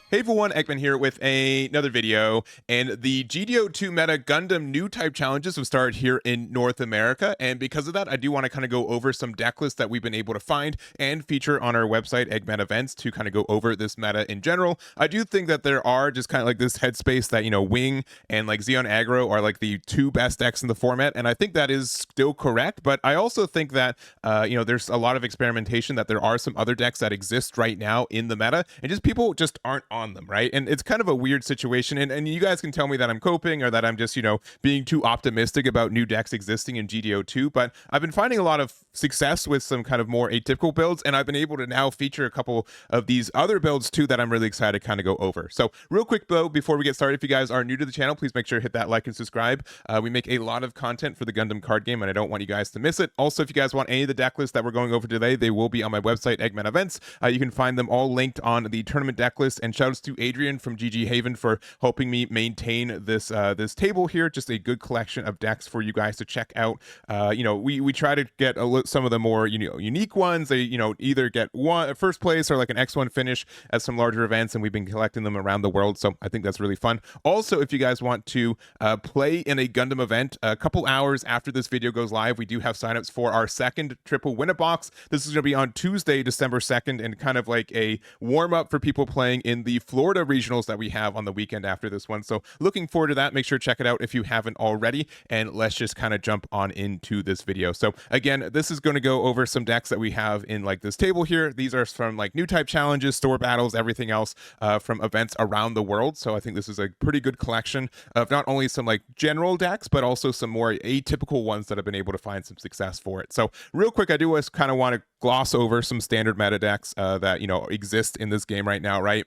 Hey everyone, Ekman here with another video, and the GD02 meta Gundam Newtype challenges have started here in North America, and because of that, I do want to kind of go over some deck lists that we've been able to find and feature on our website, Eggman Events, to kind of go over this meta in general. I do think that there are just kind of like this headspace that, Wing and like Xeon Aggro are like the two best decks in the format, and I think that is still correct, but I also think that, there's a lot of experimentation, that there are some other decks that exist right now in the meta, and just people just aren't on them, right? And it's kind of a weird situation, and you guys can tell me that I'm coping or that I'm just, being too optimistic about new decks existing in GD02, but I've been finding a lot of success with some kind of more atypical builds, and I've been able to now feature a couple of these other builds too that I'm really excited to kind of go over. So real quick though, before we get started, if you guys are new to the channel, please make sure to hit that like and subscribe. We make a lot of content for the Gundam card game, and I don't want you guys to miss it. Also, if you guys want any of the deck lists that we're going over today, they will be on my website, Eggman Events. You can find them all linked on the tournament deck list, and shoutouts to Adrien from GG Haven for helping me maintain this this table here. Just a good collection of decks for you guys to check out. We try to get some of the more unique ones. They either get first place or like an X1 finish at some larger events, and we've been collecting them around the world. So I think that's really fun. Also, if you guys want to play in a Gundam event a couple hours after this video goes live, we do have signups for our second triple win a box. This is going to be on Tuesday, December 2nd, and kind of like a warm up for people playing in the Florida regionals that we have on the weekend after this one. So looking forward to that. Make sure to check it out if you haven't already, and let's just kind of jump on into this video. So again, this is going to go over some decks that we have in like this table here. These are from like new type challenges, store battles, everything else from events around the world. So I think this is a pretty good collection of not only some like general decks, but also some more atypical ones that have been able to find some success for it. So real quick, I do just kind of want to gloss over some standard meta decks that exist in this game right now, right?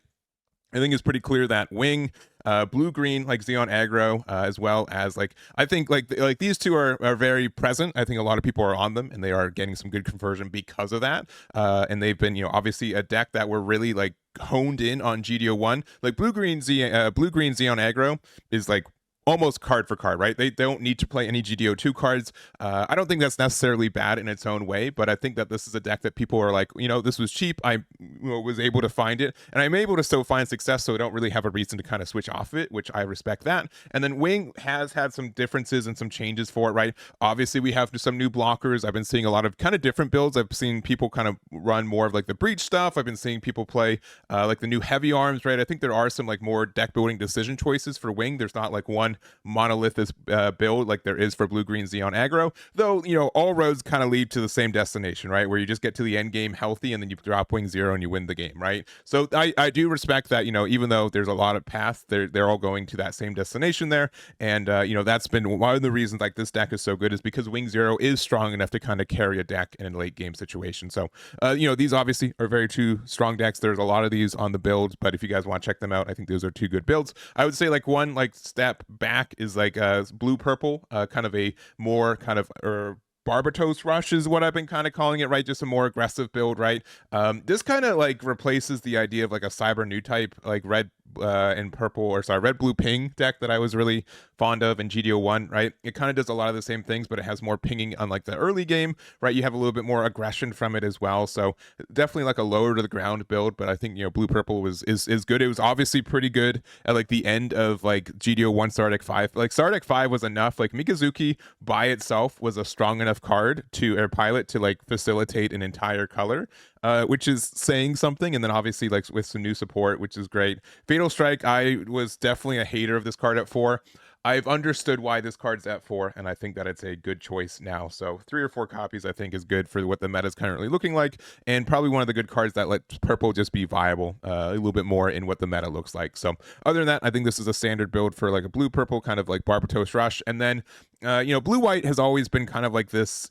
I think it's pretty clear that Wing, blue-green, like Xeon Aggro, as well as I think like these two are very present. I think a lot of people are on them, and they are getting some good conversion because of that. And they've been, obviously a deck that were really like honed in on GD01. Like blue-green Xeon Aggro is like almost card for card, right? They don't need to play any GD02 cards. I don't think that's necessarily bad in its own way, but I think that this is a deck that people are like, this was cheap. I was able to find it, and I'm able to still find success, so I don't really have a reason to kind of switch off of it, which I respect that. And then Wing has had some differences and some changes for it, right? Obviously, we have some new blockers. I've been seeing a lot of kind of different builds. I've seen people kind of run more of like the breach stuff. I've been seeing people play like the new heavy arms, right? I think there are some like more deck building decision choices for Wing. There's not like one monolithous build like there is for blue-green Xeon Aggro, though all roads kind of lead to the same destination, right? Where you just get to the end game healthy, and then you drop Wing 0 and you win the game, right? So I do respect that, even though there's a lot of paths, they're all going to that same destination there. And that's been one of the reasons like this deck is so good, is because Wing 0 is strong enough to kind of carry a deck in a late game situation. So these obviously are very two strong decks. There's a lot of these on the build, but if you guys want to check them out, I think those are two good builds. I would say like one like step back is like blue purple, kind of a more kind of Barbatos Rush is what I've been kind of calling it, right? Just a more aggressive build, right? This kind of like replaces the idea of like a cyber Newtype, like red blue ping deck that I was really fond of in GD01, right? It kind of does a lot of the same things, but it has more pinging on like the early game, right? You have a little bit more aggression from it as well. So definitely like a lower to the ground build, but I think blue purple is good. It was obviously pretty good at like the end of like GD01 Star Deck 5. Like Star Deck 5 was enough. Like Mikazuki by itself was a strong enough card to air pilot to like facilitate an entire color, which is saying something. And then obviously like with some new support, which is great. Fatal Strike, I was definitely a hater of this card at 4. I've understood why this card's at 4, and I think that it's a good choice now. So 3 or 4 copies I think is good for what the meta is currently looking like, and probably one of the good cards that lets purple just be viable a little bit more in what the meta looks like. So other than that, I think this is a standard build for like a blue purple kind of like Barbatos Rush. And then blue white has always been kind of like this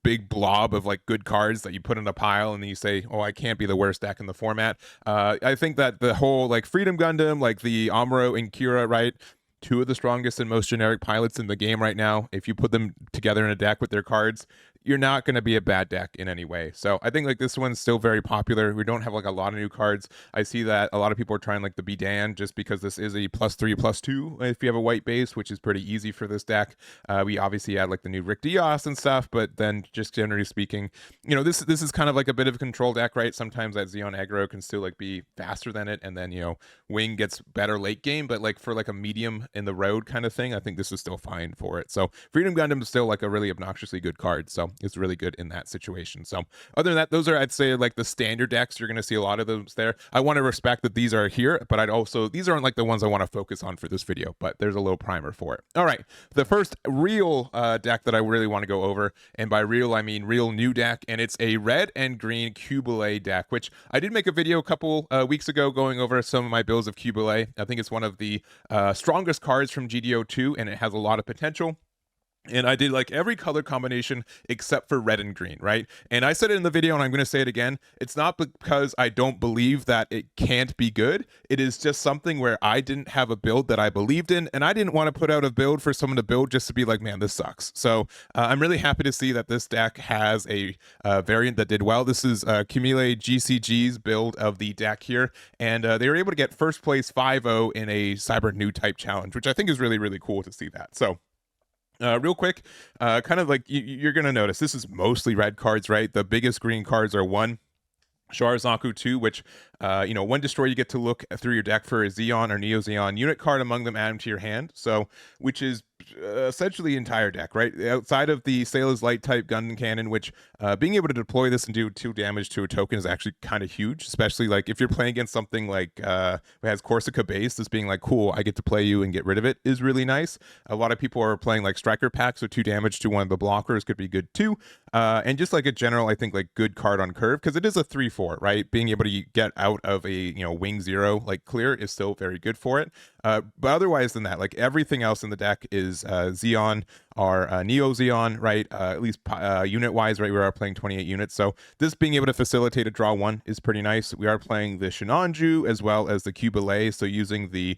big blob of like good cards that you put in a pile, and then you say, oh, I can't be the worst deck in the format. I think that the whole like Freedom Gundam, like the Amuro and Kira, right? Two of the strongest and most generic pilots in the game right now. If you put them together in a deck with their cards, you're not going to be a bad deck in any way. So I think like this one's still very popular. We don't have like a lot of new cards. I see that a lot of people are trying like the Bidan just because this is a +3/+2 if you have a white base, which is pretty easy for this deck. We obviously had like the new Rick Diaz and stuff, but then just generally speaking, you know, this is kind of like a bit of a control deck, right? Sometimes that Xeon aggro can still like be faster than it, and then, you know, Wing gets better late game, but like for like a medium in the road kind of thing, I think this is still fine for it. So Freedom Gundam is still like a really obnoxiously good card, so it's really good in that situation. So other than that, those are, I'd say, like the standard decks. You're going to see a lot of those there. I want to respect that these are here, but I'd also, these aren't like the ones I want to focus on for this video, but there's a little primer for it. All right, the first real deck that I really want to go over, and by real I mean real new deck, and it's a red and green Qubeley deck, which I did make a video a couple weeks ago going over some of my builds of Qubeley. I think it's one of the strongest cards from GD02, and it has a lot of potential. And I did like every color combination except for red and green, right? And I said it in the video, and I'm going to say it again. It's not because I don't believe that it can't be good. It is just something where I didn't have a build that I believed in, and I didn't want to put out a build for someone to build just to be like, man, this sucks. So I'm really happy to see that this deck has a variant that did well. This is Qubeley GCG's build of the deck here, and they were able to get first place 5-0 in a Cyber Newtype challenge, which I think is really, really cool to see that. So real quick, kind of like you're going to notice this is mostly red cards, right? The biggest green cards are 1, Sharazaku 2, which, you know, when destroyed, you get to look through your deck for a Xeon or Neo Xeon unit card among them, add them to your hand. So, which is essentially the entire deck, right? Outside of the Sailor's Light type Gundam Cannon, which being able to deploy this and do 2 damage to a token is actually kind of huge, especially like if you're playing against something like who has Corsica base, this being like, cool, I get to play you and get rid of it is really nice. A lot of people are playing like Striker packs, so 2 damage to one of the blockers could be good too. And just like a general, I think like good card on curve, because it is a 3/4, right? Being able to get out of a, you know, Wing 0 like clear is still very good for it. But otherwise than that, like everything else in the deck is Xeon or Neo Xeon, right? At least unit wise, right? We are playing 28 units. So this being able to facilitate a draw 1 is pretty nice. We are playing the Shinanju as well as the Qubeley. So using the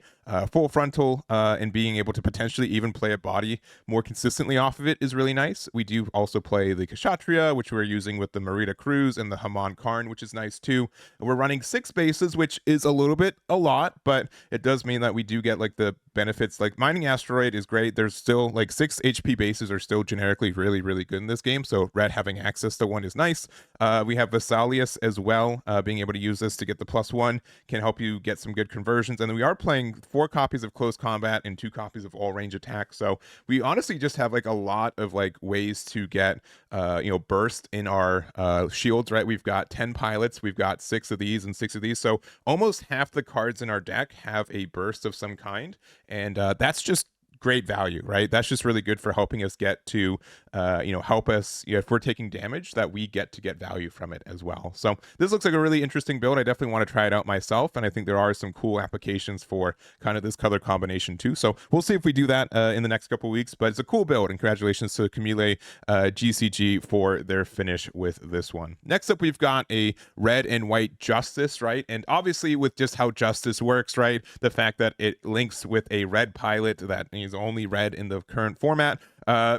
full frontal and being able to potentially even play a body more consistently off of it is really nice. We do also play the Kshatriya, which we're using with the Marita Cruz and the Haman Karn, which is nice too. We're running 6 bases, which is a little bit a lot, but it does mean that we do get like the benefits. Like mining asteroid is great. There's still like 6 HP bases are still generically really, really good in this game. So red having access to 1 is nice. We have Vesalius as well. Being able to use this to get the +1 can help you get some good conversions. And then we are playing 4 copies of close combat and 2 copies of all range attack. So we honestly just have like a lot of like ways to get you know, burst in our shields, right? We've got 10 pilots, we've got 6 of these and 6 of these. So almost half the cards in our deck have a burst of some kind. And that's just great value, right? That's just really good for helping us get to, you know, help us, you know, if we're taking damage, that we get to get value from it as well. So this looks like a really interesting build. I definitely want to try it out myself, and I think there are some cool applications for kind of this color combination too. So we'll see if we do that in the next couple weeks, but it's a cool build, and congratulations to Qubeley GCG for their finish with this one. Next up, we've got a red and white Justice, right? And obviously with just how Justice works, right? The fact that it links with a red pilot that is only red in the current format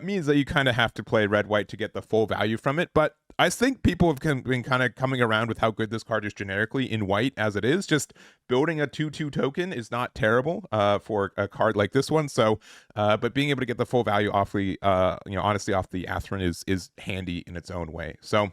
means that you kind of have to play red-white to get the full value from it. But I think people have been kind of coming around with how good this card is generically in white as it is. Just building a 2/2 token is not terrible for a card like this one. So, but being able to get the full value awfully, you know, honestly off the Adrien is handy in its own way. So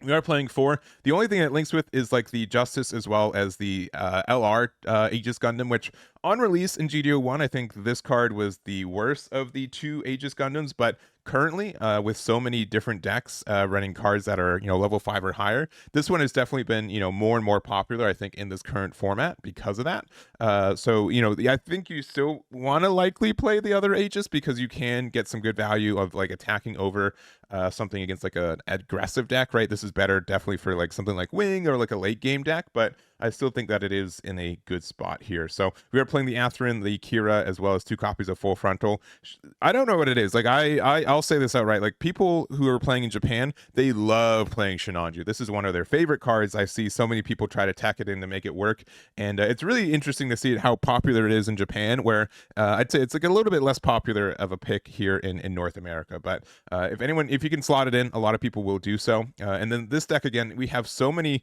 we are playing 4. The only thing it links with is like the Justice as well as the LR Aegis Gundam, which on release in GD01, I think this card was the worst of the 2 Aegis Gundams, but currently with so many different decks running cards that are, you know, level 5 or higher, this one has definitely been, you know, more and more popular, I think, in this current format because of that. So, you know, I think you still want to likely play the other Aegis because you can get some good value of like attacking over something against like an aggressive deck, right? This is better definitely for like something like Wing or like a late game deck, but I still think that it is in a good spot here. So we are playing the Adrien, the Kira, as well as 2 copies of Full Frontal. I don't know what it is. Like I'll say this outright. Like people who are playing in Japan, they love playing Shinanju. This is one of their favorite cards. I see so many people try to tack it in to make it work, and it's really interesting to see how popular it is in Japan, where I'd say it's like a little bit less popular of a pick here in North America. But if you can slot it in, a lot of people will do so. And then this deck, again, we have so many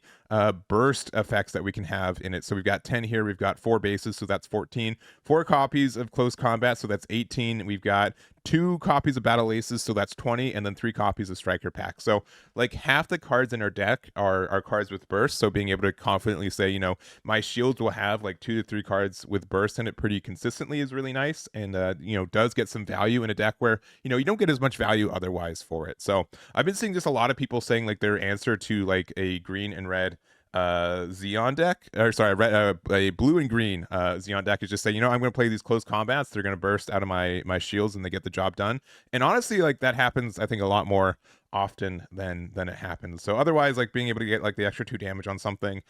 burst effects that we can have in it. So we've got 10 here, we've got 4 bases, so that's 14. 4 copies of Close Combat, so that's 18. We've got 2 copies of Battle Aces, so that's 20, and then 3 copies of Striker Pack. So like half the cards in our deck are cards with burst, so being able to confidently say, you know, my shields will have like 2 to 3 cards with burst in it pretty consistently is really nice, and you know, does get some value in a deck where, you know, you don't get as much value otherwise for it. So I've been seeing just a lot of people saying like their answer to like a green and red Xeon deck, or sorry, a blue and green Xeon deck is just say, you know, I'm going to play these close combats. They're going to burst out of my shields and they get the job done. And honestly, like that happens, I think, a lot more often than it happens. So otherwise, like being able to get like the extra 2 damage on something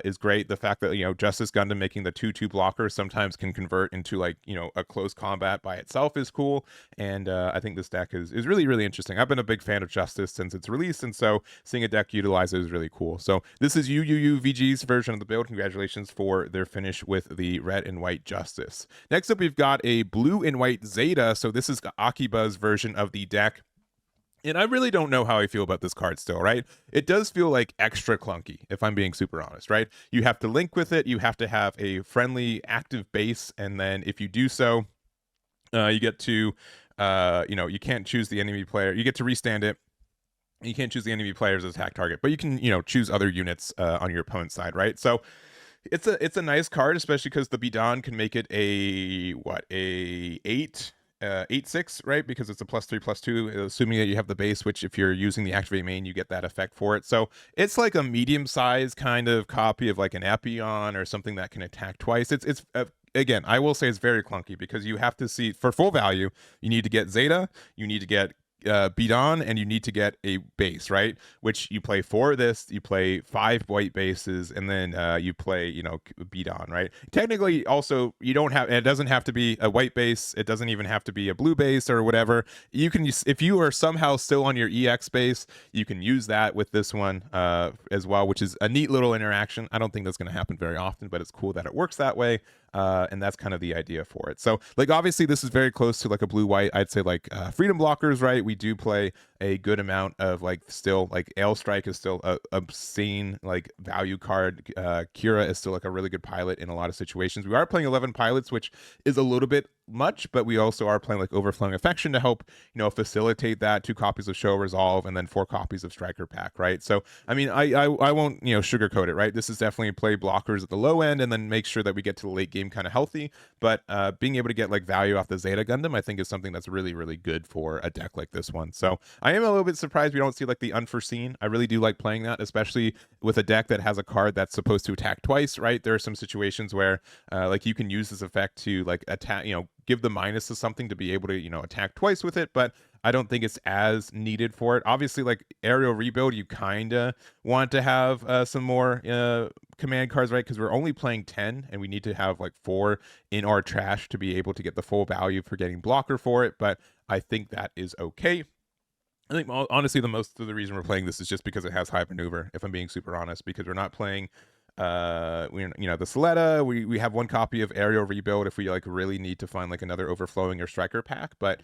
is great. The fact that, you know, Justice Gundam making the 2/2 blocker sometimes can convert into like, you know, a close combat by itself is cool. And I think this deck is really interesting. I've been a big fan of Justice since its release, and so seeing a deck utilize it is really cool. So this is yuyuyuVG's version of the build. Congratulations for their finish with the red and white Justice. Next up, we've got a blue and white Zeta. So this is Akiba's version of the deck. And I really don't know how I feel about this card still, right? It does feel like extra clunky, if I'm being super honest, right? You have to link with it. You have to have a friendly active base. And then if you do so, you get to, you know, you can't choose the enemy player. You get to restand it. You can't choose the enemy player's attack target, but you can, you know, choose other units on your opponent's side, right? So it's a nice card, especially because the Bidan can make it a 8/6, right? Because it's a +3/+2, assuming that you have the base, which if you're using the activate main, you get that effect for it. So it's like a medium-sized kind of copy of like an Epyon or something that can attack twice. It's again, I will say it's very clunky because you have to see, for full value, you need to get Zeta, you need to get Bidan, and you need to get a base, right? Which you play 4 of this, you play 5 white bases, and then you play, you know, Bidan, right? Technically, also, you don't have, it doesn't have to be a white base, it doesn't even have to be a blue base or whatever. You can use, if you are somehow still on your EX base, you can use that with this one as well, which is a neat little interaction. I don't think that's going to happen very often, but it's cool that it works that way. And that's kind of the idea for it. So like obviously this is very close to like a blue white, I'd say like freedom blockers, right? We do play a good amount of like still like Ale Strike is still a obscene like value card. Kira is still like a really good pilot in a lot of situations. We are playing 11 pilots, which is a little bit much, but we also are playing like Overflowing Affection to help, you know, facilitate that. 2 copies of Show Resolve and then 4 copies of Striker Pack, right? So I mean, I won't, you know, sugarcoat it, right? This is definitely play blockers at the low end and then make sure that we get to the late game kind of healthy. But being able to get like value off the Zeta Gundam, I think is something that's really good for a deck like this one. So I am a little bit surprised we don't see like the unforeseen. I really do like playing that, especially with a deck that has a card that's supposed to attack twice, right? There are some situations where like you can use this effect to like attack, you know, give the minus to something to be able to, you know, attack twice with it, but I don't think it's as needed for it. Obviously, like aerial rebuild, you kind of want to have some more command cards, right? Because we're only playing 10 and we need to have like 4 in our trash to be able to get the full value for getting blocker for it, but I think that is okay. I think honestly the most of the reason we're playing this is just because it has high maneuver, if I'm being super honest, because we're not playing you know, the Soletta. We have 1 copy of aerial rebuild if we like really need to find like another overflowing or striker pack, but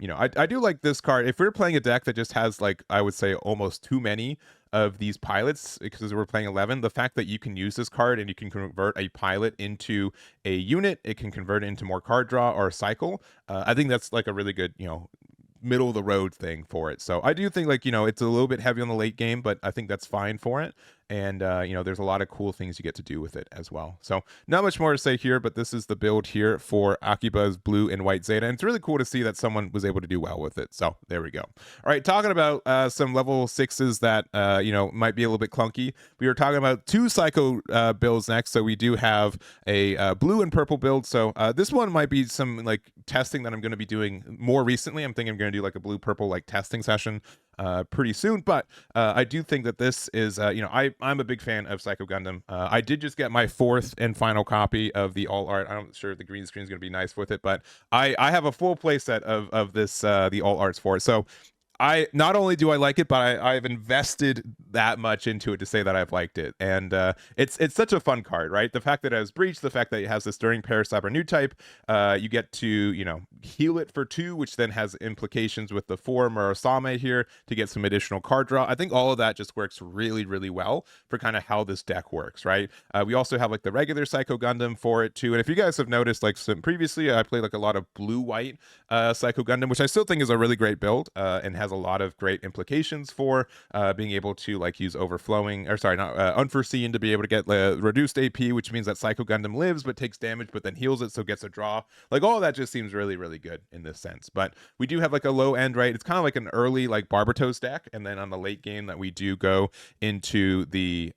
you know, I do like this card. If we're playing a deck that just has like, I would say almost too many of these pilots, because we're playing 11, the fact that you can use this card and you can convert a pilot into a unit, it can convert it into more card draw or a cycle. I think that's like a really good, you know, middle of the road thing for it. So I do think like, you know, it's a little bit heavy on the late game, but I think that's fine for it. And you know, there's a lot of cool things you get to do with it as well. So not much more to say here, but this is the build here for Akiba's blue and white Zeta, and it's really cool to see that someone was able to do well with it. So there we go. All right, talking about some level 6s that you know, might be a little bit clunky. We were talking about 2 psycho builds next. So we do have a blue and purple build. So this one might be some like testing that I'm going to be doing more recently. I'm thinking I'm going to do like a blue purple like testing session. pretty soon. But I do think that this is, I'm a big fan of Psycho Gundam. I did just get my 4th and final copy of the all art. I'm not sure if the green screen is going to be nice with it, but I have a full playset of this the all arts for it. So I not only do I like it, but I've invested that much into it to say that I've liked it, and it's such a fun card, right? The fact that it has breach, the fact that it has this during pair cyber Newtype, you get to heal it for 2, which then has implications with the 4 Murasame here to get some additional card draw. I think all of that just works really, really well for kind of how this deck works, right? We also have like the regular Psycho Gundam for it too, and if you guys have noticed, like previously, I played like a lot of blue-white Psycho Gundam, which I still think is a really great build and has a lot of great implications for being able to like use overflowing, or sorry, not unforeseen, to be able to get reduced AP, which means that Psycho Gundam lives but takes damage but then heals it, so gets a draw. Like all of that just seems really, really good in this sense. But we do have like a low end, right? It's kind of like an early like Barbatos deck, and then on the late game that we do go into the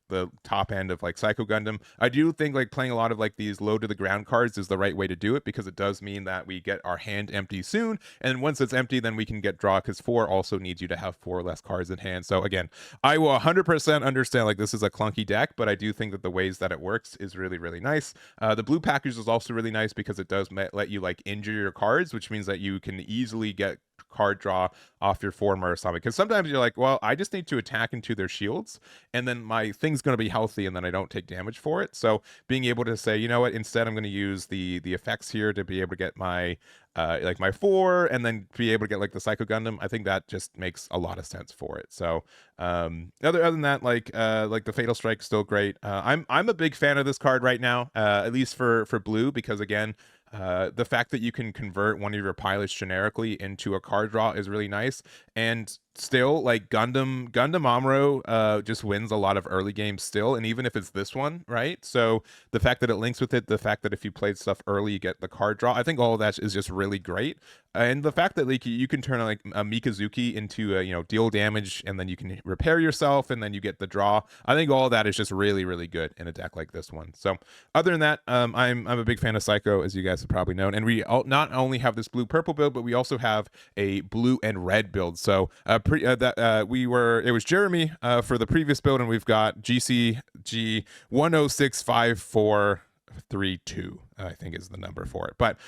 the top end of like Psycho Gundam. I do think like playing a lot of like these low to the ground cards is the right way to do it, because it does mean that we get our hand empty soon, and once it's empty, then we can get draw, because 4 also needs you to have 4 less cards in hand. So again, I will 100% understand like this is a clunky deck, but I do think that the ways that it works is really, really nice. The blue package is also really nice because it does let you like injure your cards, which means that you can easily get card draw off your 4 Murasame, because sometimes you're like, well, I just need to attack into their shields and then my thing's going to be healthy and then I don't take damage for it. So being able to say, you know what, instead I'm going to use the effects here to be able to get my like my 4 and then be able to get like the Psycho Gundam, I think that just makes a lot of sense for it. So other than that, like the Fatal Strike still great. I'm a big fan of this card right now, at least for blue, because again, the fact that you can convert one of your pilots generically into a card draw is really nice. And still, like Gundam Amuro just wins a lot of early games still, and even if it's this one, right? So the fact that it links with it, the fact that if you played stuff early you get the card draw, I think all of that is just really great. And the fact that like you can turn like a Mikazuki into a deal damage, and then you can repair yourself, and then you get the draw. I think all of that is just really, really good in a deck like this one. So other than that, I'm a big fan of Psycho, as you guys have probably known, and we not only have this blue purple build, but we also have a blue and red build. So it was Jeremy for the previous build, and we've got GCG 106542, I think is the number for it. But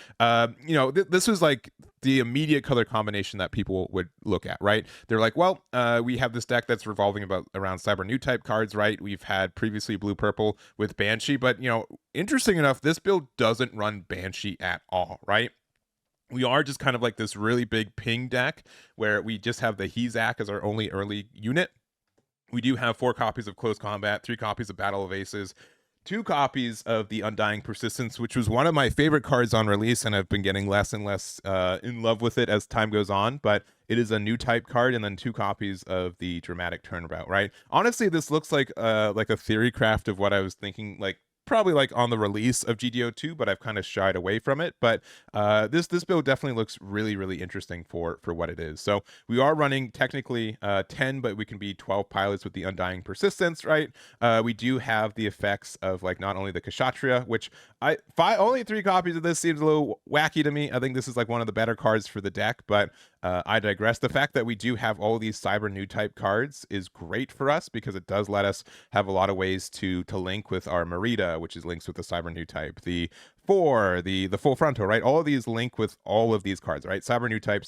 this was like the immediate color combination that people would look at, right? They're like, well, we have this deck that's revolving around cyber Newtype cards, right? We've had previously blue purple with Banshee, but interesting enough, this build doesn't run Banshee at all, right? We are just kind of like this really big ping deck where we just have the Hezak as our only early unit. We do have 4 copies of Close Combat, 3 copies of Battle of Aces, 2 copies of the Undying Persistence, which was one of my favorite cards on release, and I've been getting less and less in love with it as time goes on, but it is a new type card, and then 2 copies of the Dramatic Turnabout, right? Honestly, this looks like a theory craft of what I was thinking, like probably like on the release of GD02, but I've kind of shied away from it. But this build definitely looks really, really interesting for what it is. So we are running technically 10, but we can be 12 pilots with the Undying Persistence, right? We do have the effects of like not only the Kshatriya, which only 3 copies of this seems a little wacky to me. I think this is like one of the better cards for the deck, but I digress. The fact that we do have all these cyber new type cards is great for us, because it does let us have a lot of ways to link with our Merida, which is links with the cyber new type, the full frontal, right? All of these link with all of these cards, right? Cyber new type,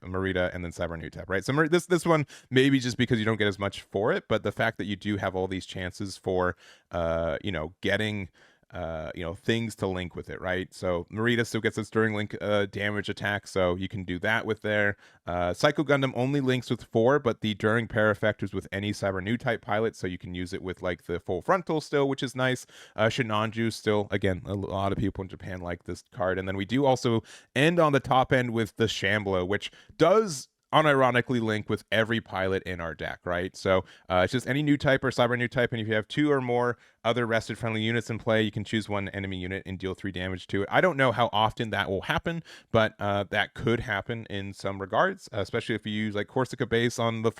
Merida, and then cyber new type, right? So this one, maybe just because you don't get as much for it, but the fact that you do have all these chances for getting things to link with it, right? So Merida still gets its during link damage attack, so you can do that with there. Psycho Gundam only links with 4, but the during pair effect is with any cyber new type pilot, so you can use it with like the full frontal still, which is nice. Shinanju still, again, a lot of people in Japan like this card. And then we do also end on the top end with the Shambler, which does unironically link with every pilot in our deck, right? So it's just any new type or cyber new type, and if you have 2 or more other rested friendly units in play, you can choose one enemy unit and deal 3 damage to it. I don't know how often that will happen, but that could happen in some regards, especially if you use like Corsica base on the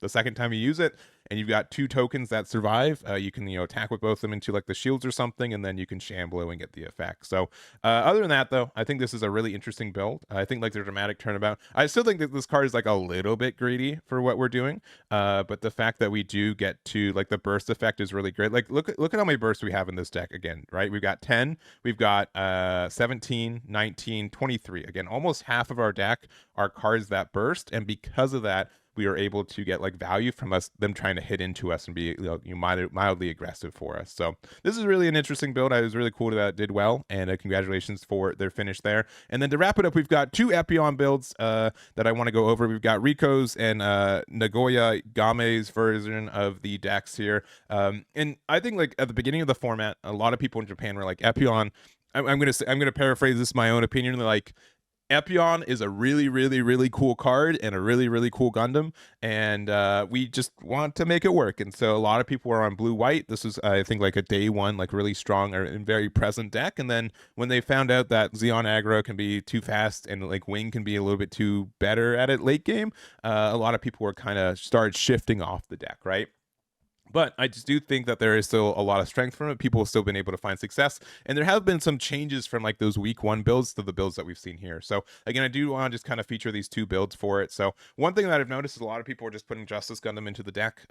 second time you use it, and you've got 2 tokens that survive. You can attack with both of them into like the shields or something, and then you can shamblo and get the effect. So other than that, though, I think this is a really interesting build. I think like the dramatic turnabout, I still think that this card is like a little bit greedy for what we're doing, but the fact that we do get to like the burst effect is really great. Like look at how many bursts we have in this deck again, right? We've got 10, we've got 17, 19, 23. Again, almost half of our deck are cards that burst, and because of that, we are able to get like value from them trying to hit into us and be mildly aggressive for us. So this is really an interesting build. I was really cool that it did well, and congratulations for their finish there. And then to wrap it up, we've got 2 Epyon builds that I want to go over. We've got Ricco's and Nagoyagame's version of the decks here. And I think like at the beginning of the format, a lot of people in Japan were like, Epyon, I'm gonna paraphrase this, my own opinion, like, Epyon is a really, really, really cool card and a really, really cool Gundam, and we just want to make it work. And so a lot of people are on blue-white. This is, I think, like a day one, like really strong or very present deck. And then when they found out that Xeon aggro can be too fast and like Wing can be a little bit too better at it late game, a lot of people were kind of started shifting off the deck, right? But I just do think that there is still a lot of strength from it. People have still been able to find success. And there have been some changes from like those week 1 builds to the builds that we've seen here. So again, I do want to just kind of feature these 2 builds for it. So one thing that I've noticed is a lot of people are just putting Justice Gundam into the deck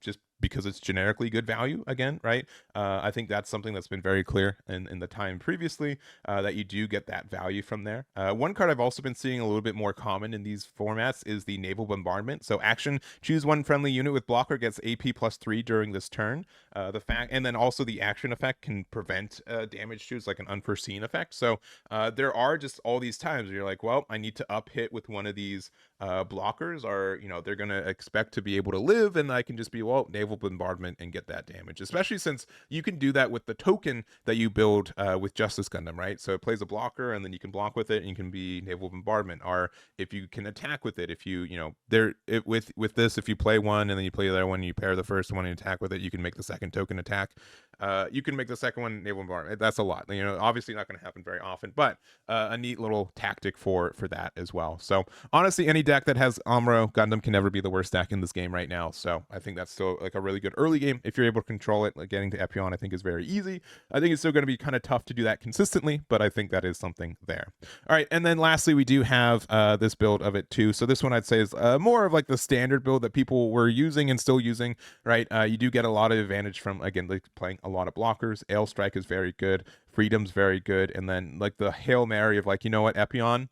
just because it's generically good value again, right? I think that's something that's been very clear in the time previously, that you do get that value from there. One card I've also been seeing a little bit more common in these formats is the Naval Bombardment. So action, choose one friendly unit with blocker, gets AP +3 during this turn. And then also the action effect can prevent damage to, it's like an unforeseen effect. So there are just all these times where you're like, well, I need to up hit with one of these blockers, or they're gonna expect to be able to live, and I can just be, well, Naval Bombardment and get that damage, especially since you can do that with the token that you build with Justice Gundam, right? So it plays a blocker, and then you can block with it, and you can be Naval Bombardment. Or if you can attack with it, if you with this, if you play one and then you play the other one, you pair the first one and attack with it, you can make the second token attack. You can make the second one Naval Bombardment. That's a lot, obviously not going to happen very often, but a neat little tactic for that as well. So honestly, any deck that has Amuro Gundam can never be the worst deck in this game right now. So I think that's still like a really good early game if you're able to control it. Like getting to Epyon, I think, is very easy. I think it's still going to be kind of tough to do that consistently, but I think that is something there. All right, and then lastly, we do have this build of it too. So this one I'd say is more of like the standard build that people were using and still using, right? You do get a lot of advantage from, again, like playing a lot of blockers. Ale Strike is very good. Freedom's very good. And then like the Hail Mary of like, Epyon,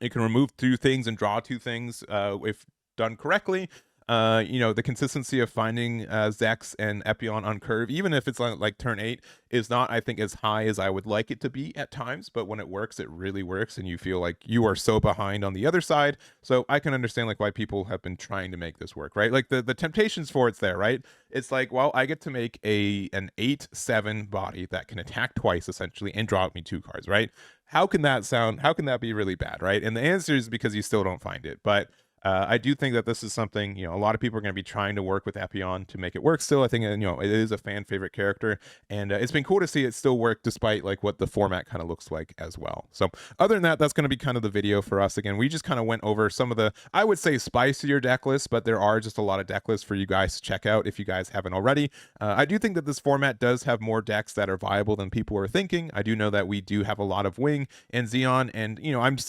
it can remove 2 things and draw 2 things if done correctly. The consistency of finding Zex and Epyon on curve, even if it's like turn 8, is not, I think, as high as I would like it to be at times. But when it works, it really works, and you feel like you are so behind on the other side. So I can understand like why people have been trying to make this work, right? Like the temptations for it's there, right? It's like, well, I get to make an 8/7 body that can attack twice essentially and draw me 2 cards, right? How can that be really bad, right? And the answer is because you still don't find it. But I do think that this is something, a lot of people are going to be trying to work with Epyon to make it work still. I think, it is a fan favorite character, and it's been cool to see it still work despite like what the format kind of looks like as well. So other than that, that's going to be kind of the video for us. Again, we just kind of went over some of the, I would say, spicier deck lists, but there are just a lot of deck lists for you guys to check out if you guys haven't already. I do think that this format does have more decks that are viable than people are thinking. I do know that we do have a lot of Wing and Xeon, and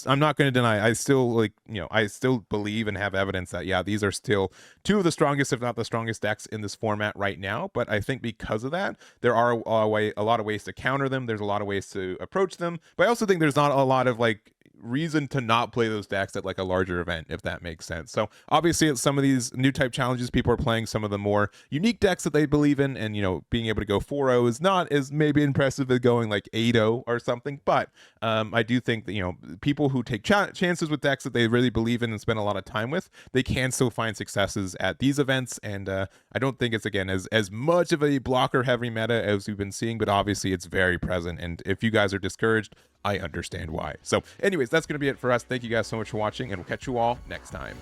I'm not going to deny, I still believe and have evidence that, yeah, these are still 2 of the strongest, if not the strongest decks in this format right now. But I think because of that, there are a lot of ways to counter them. There's a lot of ways to approach them. But I also think there's not a lot of like reason to not play those decks at like a larger event, if that makes sense. So obviously at some of these new type challenges, people are playing some of the more unique decks that they believe in, and being able to go 4-0 is not as maybe impressive as going like 8-0 or something. But I do think that people who take chances with decks that they really believe in and spend a lot of time with, they can still find successes at these events. And I don't think it's, again, as much of a blocker heavy meta as we've been seeing, but obviously it's very present. And if you guys are discouraged, I understand why. So anyways, that's going to be it for us. Thank you guys so much for watching, and we'll catch you all next time.